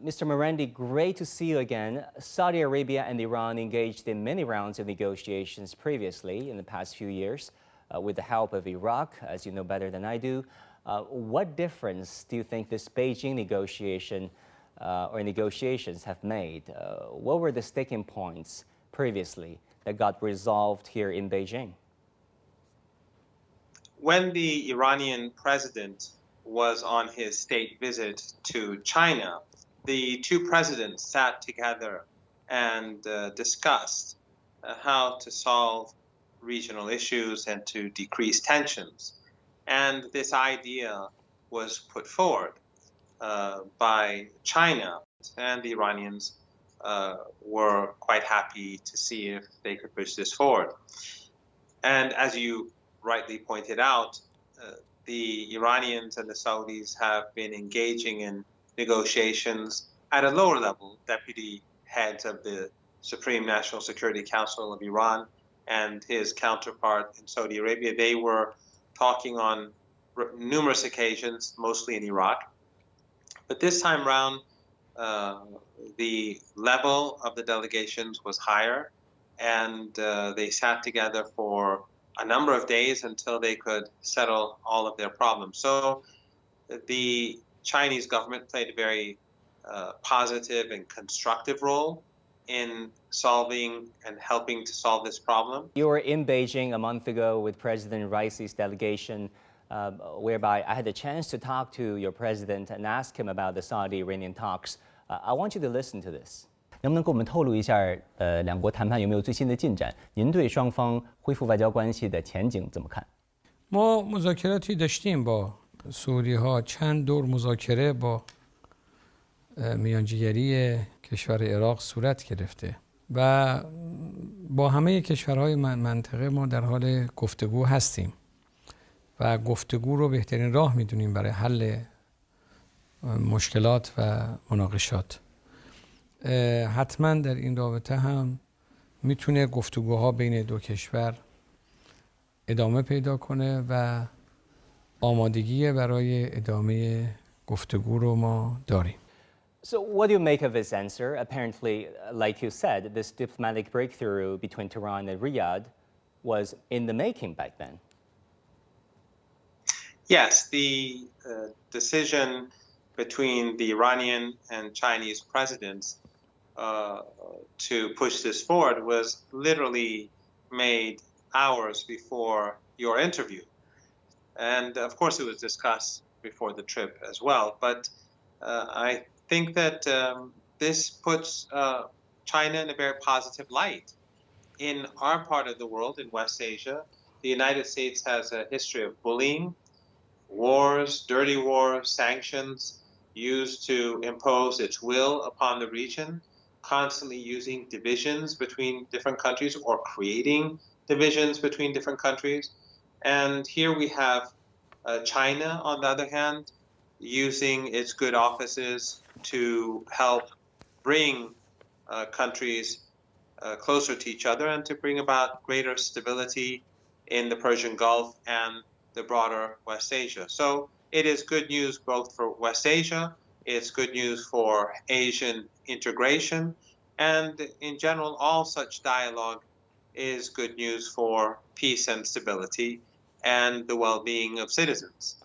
Mr. Marandi, great to see you again. Saudi Arabia and Iran engaged in many rounds of negotiations previously in the past few years with the help of Iraq, as you know better than I do. What difference do you think this Beijing negotiation or negotiations have made? What were the sticking points previously that got resolved here in Beijing? When the Iranian president was on his state visit to China, the two presidents sat together and discussed how to solve regional issues and to decrease tensions. And this idea was put forward by China, and the Iranians were quite happy to see if they could push this forward. And as you rightly pointed out, the Iranians and the Saudis have been engaging in negotiations at a lower level. Deputy heads of the Supreme National Security Council of Iran and his counterpart in Saudi Arabia, they were talking on numerous occasions, mostly in Iraq. But this time round, the level of the delegations was higher, and they sat together for a number of days until they could settle all of their problems. So the Chinese government played a very positive and constructive role in solving and helping to solve this problem. You were in Beijing a month ago with President Raisi's delegation, whereby I had the chance to talk to your president and ask him about the Saudi-Iranian talks. I want you to listen to this. 能不能给我们透露一下，两国谈判有没有最新的进展？您对双方恢复外交关系的前景怎么看？ ما مذاکراتی داشتیم با سعودی ها، چند دور مذاکره با میانجیگری کشور عراق صورت گرفته و با همه کشورهای منطقه ما در حال گفتگو هستیم و گفتگو رو بهترین راه میدونیم برای حل مشکلات و مناقشات. حتما در این رابطه هم میتونه گفتگوها بین دو کشور ادامه پیدا کنه و آمادگی برای ادامه گفتگو رو ما داریم. So what do you make of his answer? Apparently, like you said, this diplomatic breakthrough between Tehran and Riyadh was in the making back then. Yes, the decision between the Iranian and Chinese presidents to push this forward was literally made hours before your interview. And of course it was discussed before the trip as well. But I think that this puts China in a very positive light. In our part of the world, in West Asia, the United States has a history of bullying, wars, dirty wars, sanctions used to impose its will upon the region, constantly using divisions between different countries or creating divisions between different countries. And here we have China, on the other hand, using its good offices to help bring countries closer to each other and to bring about greater stability in the Persian Gulf and the broader West Asia. So it is good news both for West Asia, it's good news for Asian integration, and in general, all such dialogue is good news for peace and stability and the well-being of citizens.